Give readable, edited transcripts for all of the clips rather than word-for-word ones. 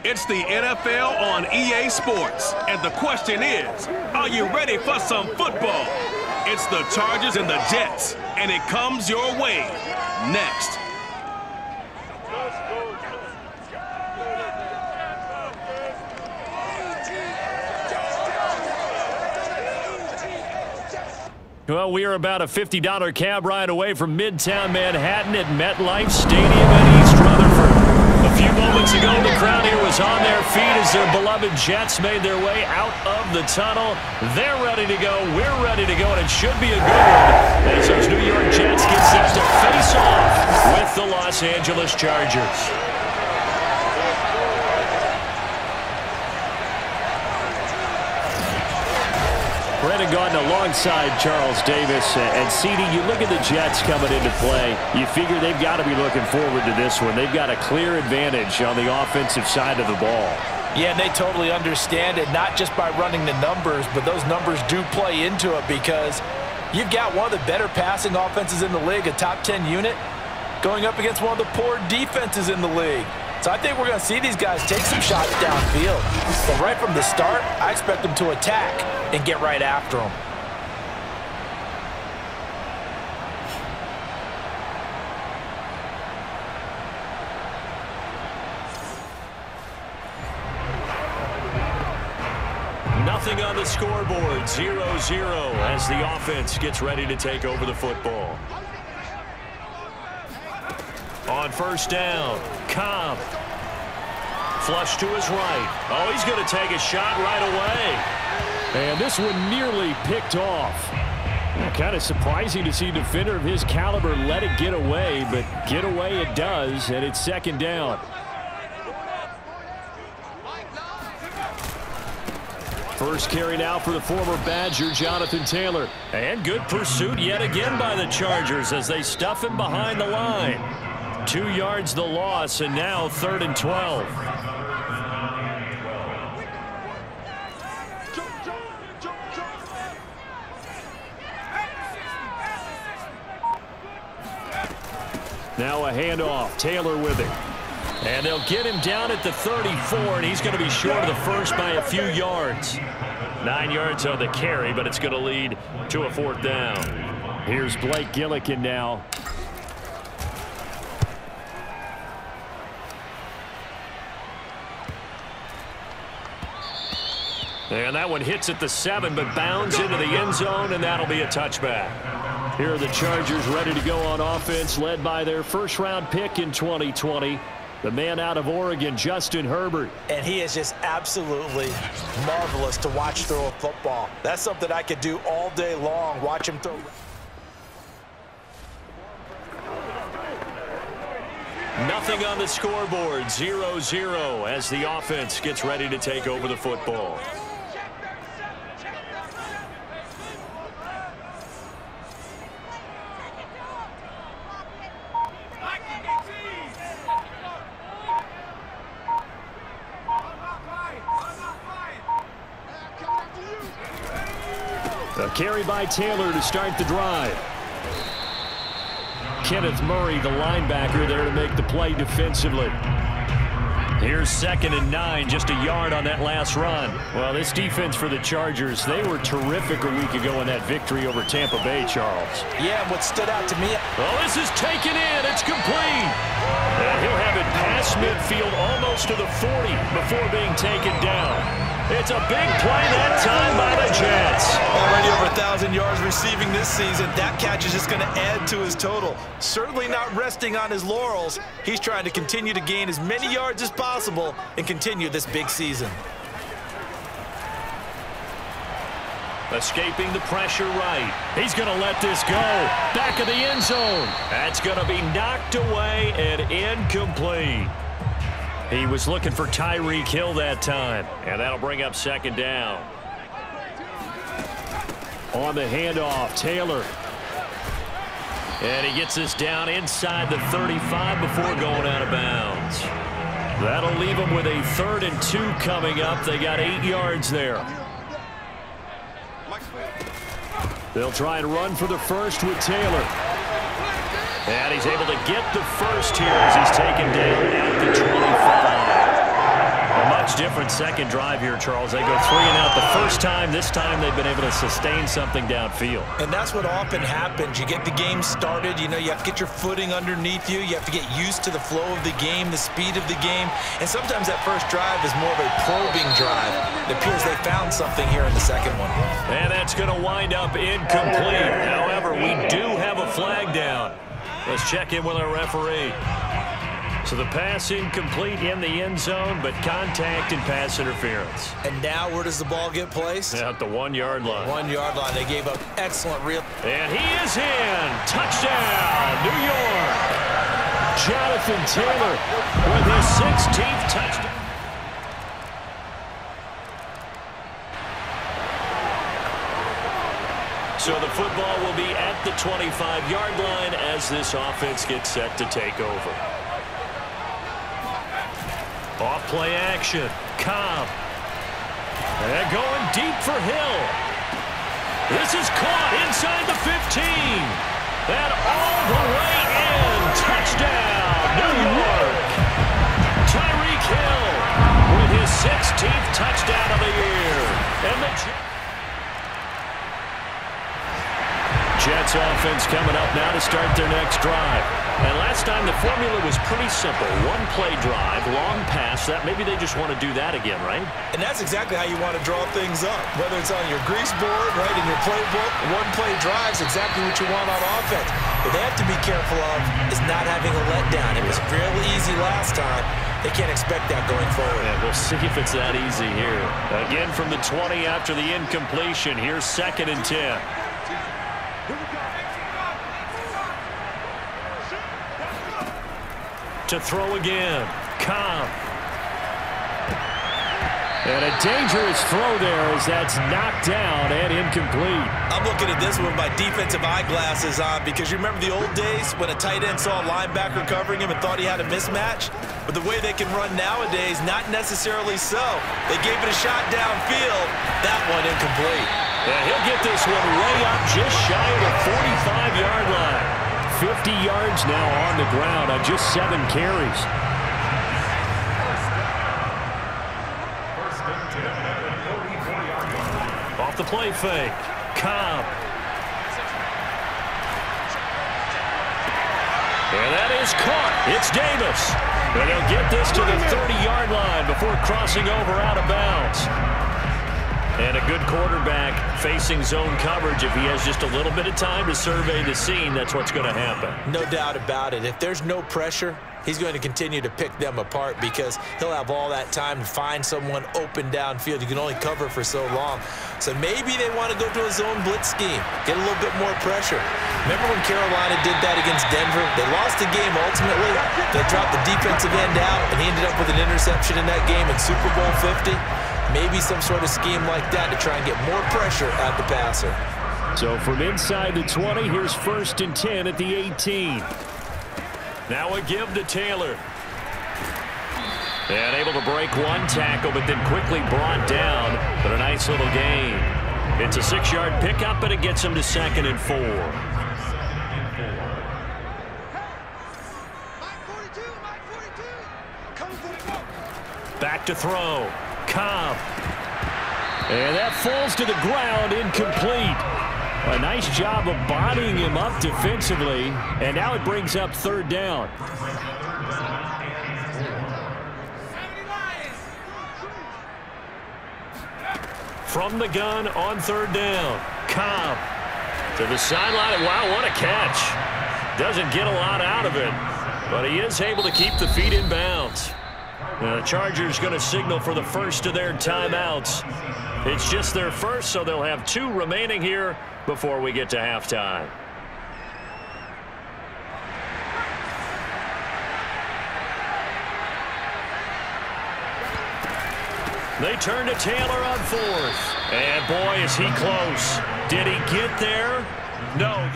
It's the NFL on EA Sports, and the question is, are you ready for some football? It's the Chargers and the Jets, and it comes your way next. Well, we are about a $50 cab ride away from Midtown Manhattan at MetLife Stadium in East Rutherford. A few moments ago, the crowd here was on their feet as their beloved Jets made their way out of the tunnel. They're ready to go. We're ready to go, and it should be a good one as those New York Jets get set to face off with the Los Angeles Chargers. Brandon Gaudin alongside Charles Davis. And CD, you look at the Jets coming into play. You figure they've got to be looking forward to this one. They've got a clear advantage on the offensive side of the ball. Yeah, and they totally understand it, not just by running the numbers, but those numbers do play into it because you've got one of the better passing offenses in the league, a top 10 unit, going up against one of the poor defenses in the league. So I think we're going to see these guys take some shots downfield. But right from the start, I expect them to attack and get right after them. Nothing on the scoreboard, 0-0 as the offense gets ready to take over the football. On first down, Cobb. Flush to his right. Oh, he's going to take a shot right away. And this one nearly picked off. Kind of surprising to see a defender of his caliber let it get away, but get away it does, and it's second down. First carry now for the former Badger, Jonathan Taylor. And good pursuit yet again by the Chargers as they stuff him behind the line. 2 yards the loss, and now 3rd and 12. Now a handoff. Taylor with it. And they'll get him down at the 34, and he's going to be short of the first by a few yards. 9 yards on the carry, but it's going to lead to a 4th down. Here's Blake Gillikin now. And that one hits at the 7, but bounds into the end zone, and that'll be a touchback. Here are the Chargers ready to go on offense, led by their first-round pick in 2020, the man out of Oregon, Justin Herbert. And he is just absolutely marvelous to watch throw a football. That's something I could do all day long, watch him throw. Nothing on the scoreboard, 0-0 as the offense gets ready to take over the football. A carry by Taylor to start the drive. Kenneth Murray, the linebacker, there to make the play defensively. Here's 2nd and 9, just a yard on that last run. Well, this defense for the Chargers, they were terrific a week ago in that victory over Tampa Bay, Charles. Yeah, what stood out to me. Well, this is taken in. It's complete. And he'll have it past midfield almost to the 40 before being taken down. It's a big play that time by the Jets. Already over 1,000 yards receiving this season. That catch is just going to add to his total. Certainly not resting on his laurels. He's trying to continue to gain as many yards as possible and continue this big season. Escaping the pressure right. He's going to let this go. Back of the end zone. That's going to be knocked away and incomplete. He was looking for Tyreek Hill that time, and that'll bring up 2nd down. On the handoff, Taylor. And he gets this down inside the 35 before going out of bounds. That'll leave him with a 3rd and 2 coming up. They got 8 yards there. They'll try and run for the first with Taylor. And he's able to get the first here as he's taken down at the 25. It's different second drive here, Charles. They go 3 and out the first time. This time they've been able to sustain something downfield. And that's what often happens. You get the game started. You know, you have to get your footing underneath you. You have to get used to the flow of the game, the speed of the game. And sometimes that first drive is more of a probing drive. It appears they found something here in the second one. And that's going to wind up incomplete. However, we do have a flag down. Let's check in with our referee. So the pass incomplete in the end zone, but contact and pass interference. And now where does the ball get placed? At the 1-yard line. 1-yard line. They gave up excellent real. And he is in. Touchdown, New York. Jonathan Taylor with his 16th touchdown. So the football will be at the 25-yard line as this offense gets set to take over. Off play action. Cobb. And going deep for Hill. This is caught inside the 15. And all the way in. Touchdown, New York. Tyreek Hill with his 16th touchdown of the year. And the Jets offense coming up now to start their next drive. And last time the formula was pretty simple. One-play drive, long pass. That maybe they just want to do that again, right? And that's exactly how you want to draw things up. Whether it's on your grease board, right, in your playbook, one-play drives exactly what you want on offense. What they have to be careful of is not having a letdown. It was fairly easy last time. They can't expect that going forward. Yeah, we'll see if it's that easy here. Again from the 20 after the incompletion. Here's 2nd and 10. To throw again. Cobb. And a dangerous throw there as that's knocked down and incomplete. I'm looking at this with my defensive eyeglasses on because you remember the old days when a tight end saw a linebacker covering him and thought he had a mismatch? But the way they can run nowadays, not necessarily so. They gave it a shot downfield. That one incomplete. And he'll get this one way up just shy of the 45-yard line. 50 yards now on the ground on just 7 carries. Off the play fake. Cobb. And that is caught. It's Davis. And he'll get this to the 30-yard line before crossing over out of bounds. And a good quarterback facing zone coverage. If he has just a little bit of time to survey the scene, that's what's going to happen. No doubt about it. If there's no pressure, he's going to continue to pick them apart because he'll have all that time to find someone open downfield. You can only cover for so long. So maybe they want to go to a zone blitz scheme, get a little bit more pressure. Remember when Carolina did that against Denver? They lost the game ultimately. They dropped the defensive end out, and he ended up with an interception in that game in Super Bowl 50. Maybe some sort of scheme like that to try and get more pressure at the passer. So from inside the 20, here's 1st and 10 at the 18. Now a give to Taylor. And able to break one tackle, but then quickly brought down. But a nice little gain. It's a 6-yard pickup, and it gets him to 2nd and 4. Back to throw. Cobb. And that falls to the ground, incomplete. A nice job of bodying him up defensively, and now it brings up 3rd down. From the gun on 3rd down. Cobb to the sideline. Wow, what a catch. Doesn't get a lot out of it, but he is able to keep the feet in bounds. Now, the Chargers going to signal for the first of their timeouts. It's just their first, so they'll have 2 remaining here before we get to halftime. They turn to Taylor on 4th. And boy, is he close. Did he get there? No.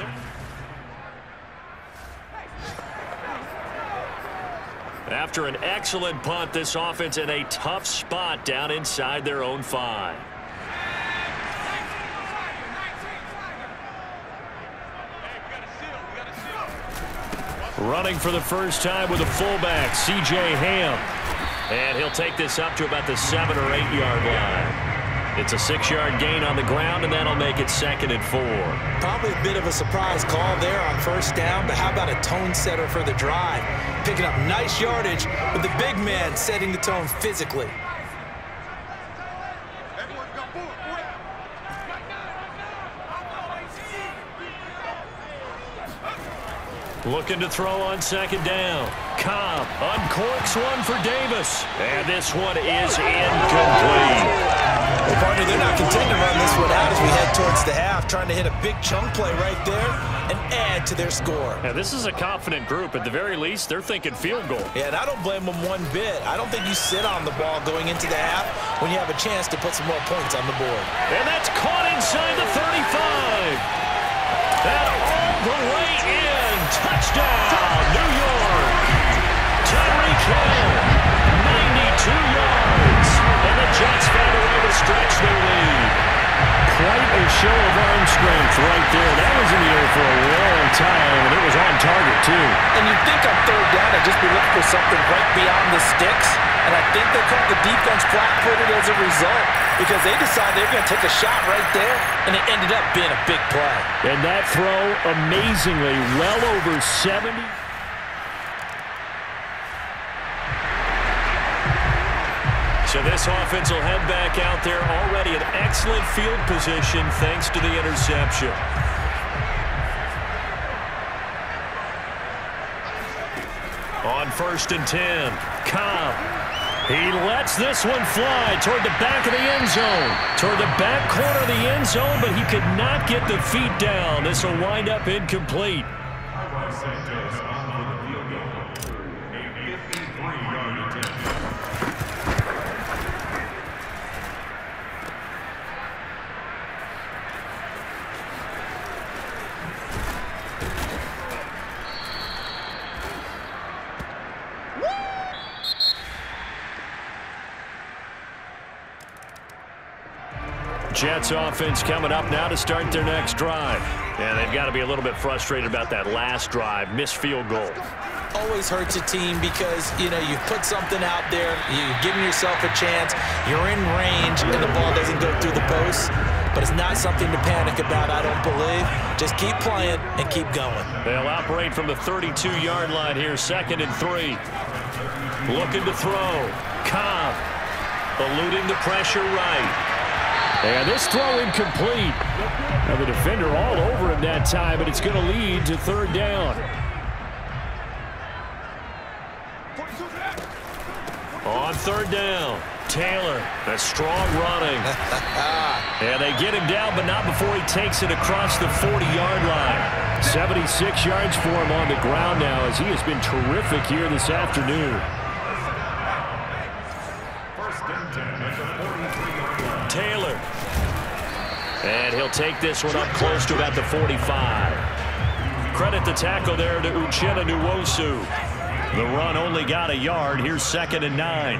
After an excellent punt, this offense in a tough spot down inside their own 5. Running for the first time with a fullback, C.J. Ham. And he'll take this up to about the 7- or 8-yard line. It's a 6-yard gain on the ground, and that'll make it 2nd and 4. Probably a bit of a surprise call there on first down, but how about a tone setter for the drive? Picking up nice yardage with the big man setting the tone physically. Looking to throw on 2nd down. Cobb uncorks one for Davis. And this one is incomplete. Well, partner, they're not content to run this one out as we head towards the half, trying to hit a big chunk play right there and add to their score. Yeah, this is a confident group. At the very least, they're thinking field goal. Yeah, and I don't blame them one bit. I don't think you sit on the ball going into the half when you have a chance to put some more points on the board. And that's caught inside the 35. And all the way in. Touchdown, New York. Tyreek Hill, 92 yards. And the Jets found a way to stretch their lead. Quite a show of arm strength right there. That was in the air for a long time, and it was on target, too. And you'd think on 3rd down I'd just be looking for something right beyond the sticks. And I think they caught the defense flat-footed as a result because they decided they were going to take a shot right there, and it ended up being a big play. And that throw, amazingly, well over 70. So this offense will head back out there already in excellent field position thanks to the interception. On 1st and 10, Cobb. He lets this one fly toward the back of the end zone. Toward the back corner of the end zone, but he could not get the feet down. This will wind up incomplete. Jets offense coming up now to start their next drive. And they've got to be a little bit frustrated about that last drive. Missed field goal. Always hurts a team because, you know, you put something out there, you're giving yourself a chance, you're in range, and the ball doesn't go through the posts. But it's not something to panic about, I don't believe. Just keep playing and keep going. They'll operate from the 32-yard line here, 2nd and 3. Looking to throw. Cobb eluding the pressure right. And this throw incomplete. Now the defender all over him that time, but it's going to lead to 3rd down. On 3rd down, Taylor, a strong running. And they get him down, but not before he takes it across the 40-yard line. 76 yards for him on the ground now as he has been terrific here this afternoon. Taylor. And he'll take this one up close to about the 45. Credit the tackle there to Uchenna Nwosu. The run only got a yard. Here's 2nd and 9.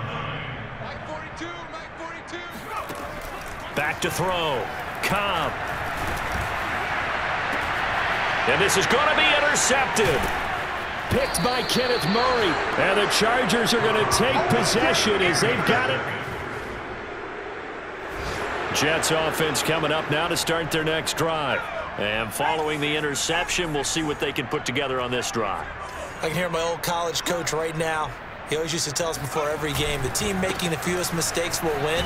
Back to throw. Cobb. And this is going to be intercepted. Picked by Kenneth Murray. And the Chargers are going to take possession as they've got it. Jets offense coming up now to start their next drive. And following the interception, we'll see what they can put together on this drive. I can hear my old college coach right now. He always used to tell us before every game, the team making the fewest mistakes will win.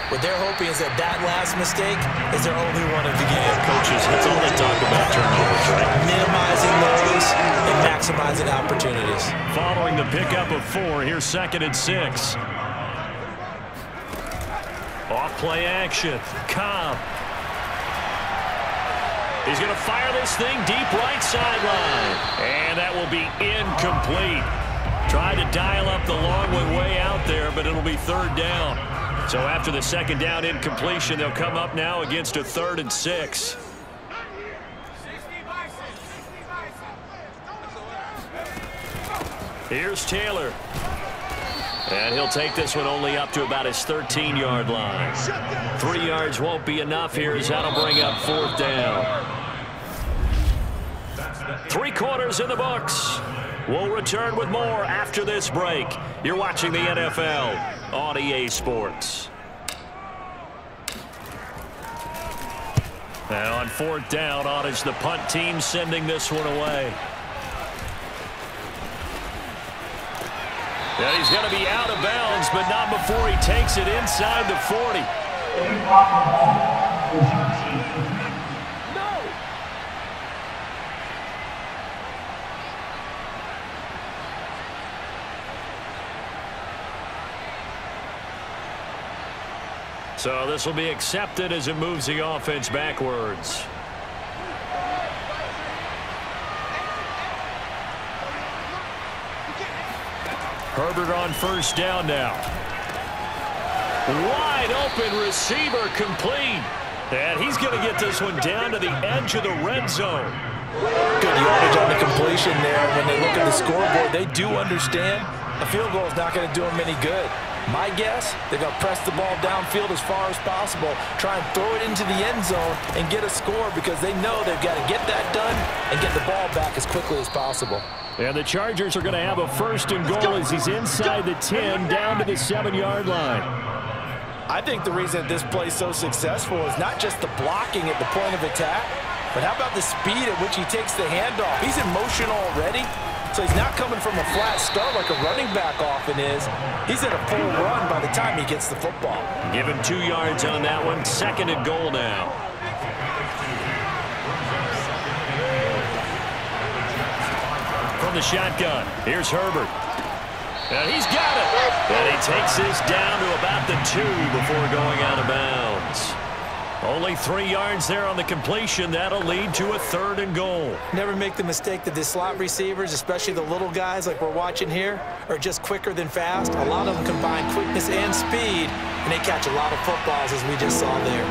What they're hoping is that that last mistake is their only one of the game. Coaches, that's all they talk about, turnovers, right? Minimizing those and maximizing opportunities. Following the pickup of 4, here's 2nd and 6. Off-play action. Cobb. He's going to fire this thing deep right sideline. And that will be incomplete. Tried to dial up the long one way out there, but it'll be 3rd down. So after the 2nd down incompletion, they'll come up now against a 3rd and 6. Here's Taylor. And he'll take this one only up to about his 13-yard line. 3 yards won't be enough here as that'll bring up 4th down. 3 quarters in the books. We'll return with more after this break. You're watching the NFL on EA Sports. And on 4th down, on is the punt team sending this one away. And he's going to be out of bounds, but not before he takes it inside the 40. So this will be accepted as it moves the offense backwards. Herbert on 1st down now. Wide open receiver complete. And he's going to get this one down to the edge of the red zone. Good yardage on the completion there. When they look at the scoreboard, they do understand a field goal is not going to do them any good. My guess, they're going to press the ball downfield as far as possible, try and throw it into the end zone and get a score because they know they've got to get that done and get the ball back as quickly as possible. And the Chargers are going to have a 1st and goal as he's inside the 10 down to the 7-yard line. I think the reason this play is so successful is not just the blocking at the point of attack, but how about the speed at which he takes the handoff? He's in motion already. So he's not coming from a flat start like a running back often is. He's in a full run by the time he gets the football. Give him 2 yards on that one. 2nd and goal now. From the shotgun, here's Herbert. And he's got it. And he takes this down to about the 2 before going out of bounds. Only 3 yards there on the completion. That'll lead to a 3rd and goal. Never make the mistake that the slot receivers, especially the little guys like we're watching here, are just quicker than fast. A lot of them combine quickness and speed, and they catch a lot of footballs, as we just saw there.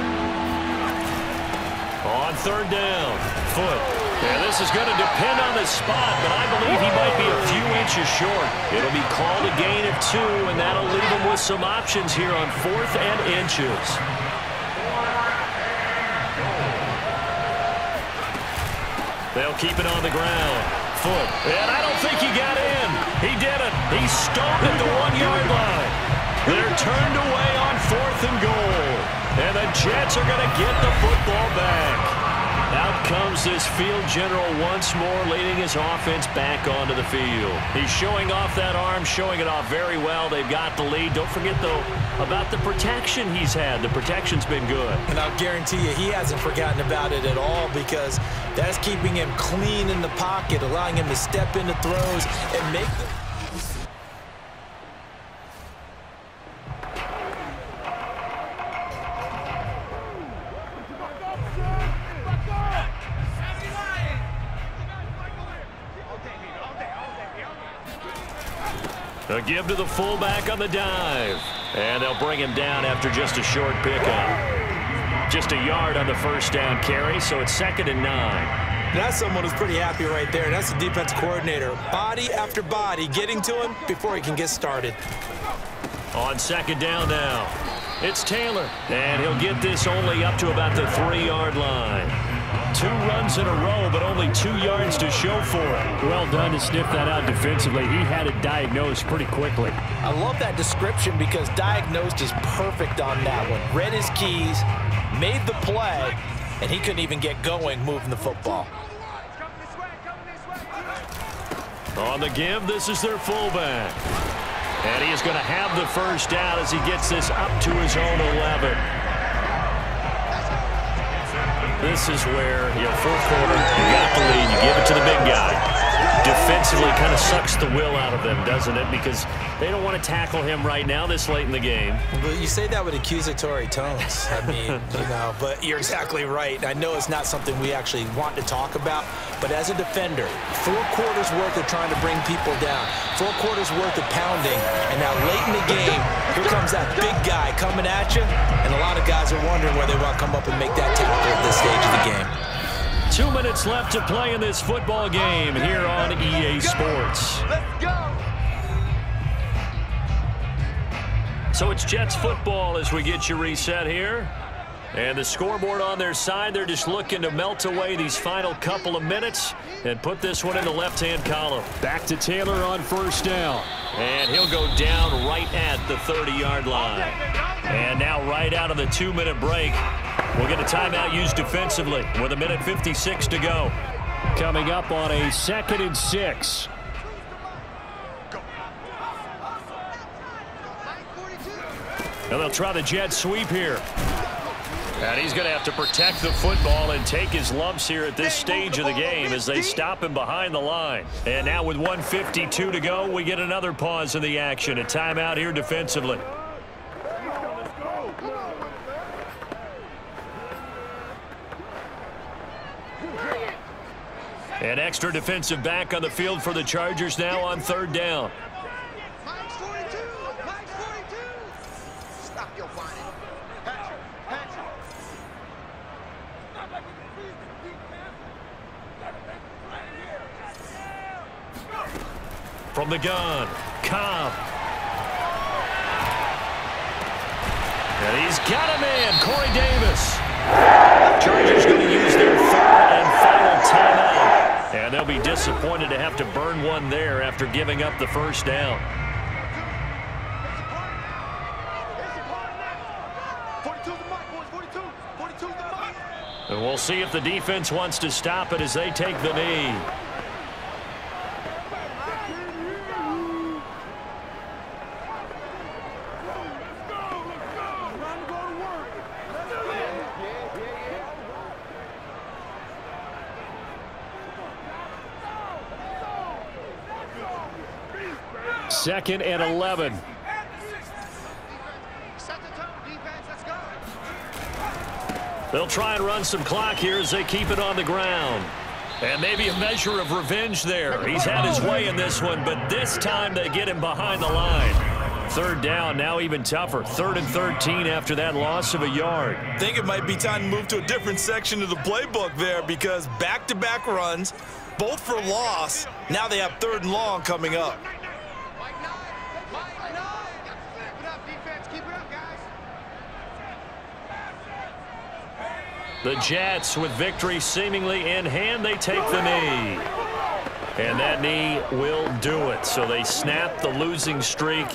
On 3rd down, Foot. Yeah, this is going to depend on the spot, but I believe he might be a few inches short. It'll be called a gain of 2, and that'll leave him with some options here on 4th and inches. They'll keep it on the ground. Foot. And I don't think he got in. He didn't. He stopped at the 1-yard line. They're turned away on 4th and goal. And the Jets are going to get the football back. Out comes this field general once more, leading his offense back onto the field. He's showing off that arm, showing it off very well. They've got the lead. Don't forget, though, about the protection he's had. The protection's been good. And I'll guarantee you he hasn't forgotten about it at all because that's keeping him clean in the pocket, allowing him to step into throws and make them. A give to the fullback on the dive. And they'll bring him down after just a short pickup. Just a yard on the 1st down carry, so it's 2nd and 9. That's someone who's pretty happy right there. That's the defense coordinator. Body after body getting to him before he can get started. On 2nd down now, it's Taylor. And he'll get this only up to about the 3-yard line. 2 runs in a row, but only 2 yards to show for it. Well done to sniff that out defensively. He had it diagnosed pretty quickly. I love that description because diagnosed is perfect on that one. Read his keys, made the play, and he couldn't even get going moving the football. On the give, this is their fullback. And he is going to have the 1st down as he gets this up to his own 11. This is where, 4th quarter, you got the lead, you give it to the big guy. Defensively kind of sucks the will out of them, doesn't it? Because they don't want to tackle him right now this late in the game. But you say that with accusatory tones. I mean, but you're exactly right. I know it's not something we actually want to talk about, but as a defender, 4 quarters worth of trying to bring people down, 4 quarters worth of pounding, and now late in the game, here comes that big guy coming at you, and a lot of guys are wondering where they want to come up and make that tackle at this stage of the game. 2 minutes left to play in this football game here on EA Sports. Let's go! So it's Jets football as we get you reset here. And the scoreboard on their side, they're just looking to melt away these final couple of minutes and put this one in the left-hand column. Back to Taylor on first down. And he'll go down right at the 30-yard line. And now right out of the 2-minute break, we'll get a timeout used defensively with 1:56 to go. Coming up on a 2nd and 6. And they'll try the jet sweep here. And he's going to have to protect the football and take his lumps here at this stage of the game as they stop him behind the line. And now with 1:52 to go, we get another pause in the action. A timeout here defensively. An extra defensive back on the field for the Chargers now on 3rd down. From the gun, Cobb. And he's got a man, Corey Davis. Chargers going to use their 3rd and final timeout. And they'll be disappointed to have to burn one there after giving up the first down. And we'll see if the defense wants to stop it as they take the knee. Second and 11. They'll try and run some clock here as they keep it on the ground. And maybe a measure of revenge there. He's had his way in this one, but this time they get him behind the line. 3rd down, now even tougher. 3rd and 13 after that loss of a yard. I think it might be time to move to a different section of the playbook there because back-to-back runs, both for loss. Now they have 3rd and long coming up. The Jets, with victory seemingly in hand, they take the knee. And that knee will do it. So they snap the losing streak.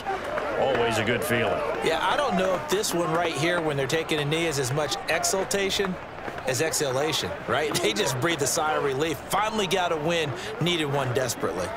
Always a good feeling. Yeah, I don't know if this one right here, when they're taking a knee, is as much exultation as exhalation, right? They just breathe a sigh of relief. Finally got a win, needed one desperately.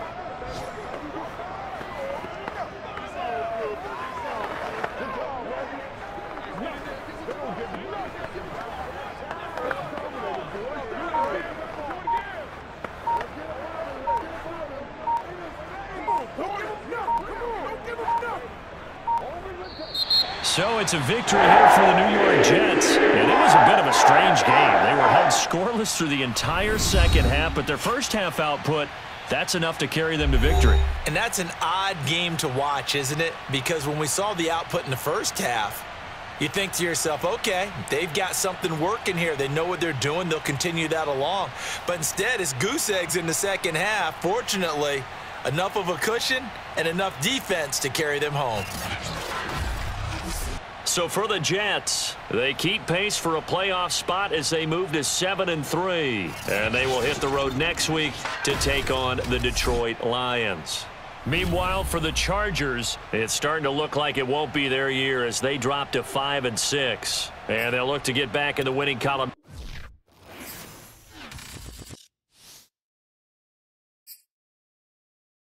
So it's a victory here for the New York Jets. And it was a bit of a strange game. They were held scoreless through the entire second half, but their first half output, that's enough to carry them to victory. And that's an odd game to watch, isn't it? Because when we saw the output in the first half, you think to yourself, okay, they've got something working here. They know what they're doing. They'll continue that along. But instead, it's goose eggs in the second half. Fortunately, enough of a cushion and enough defense to carry them home. So for the Jets, they keep pace for a playoff spot as they move to 7-3. And they will hit the road next week to take on the Detroit Lions. Meanwhile, for the Chargers, it's starting to look like it won't be their year as they drop to 5-6. And they'll look to get back in the winning column.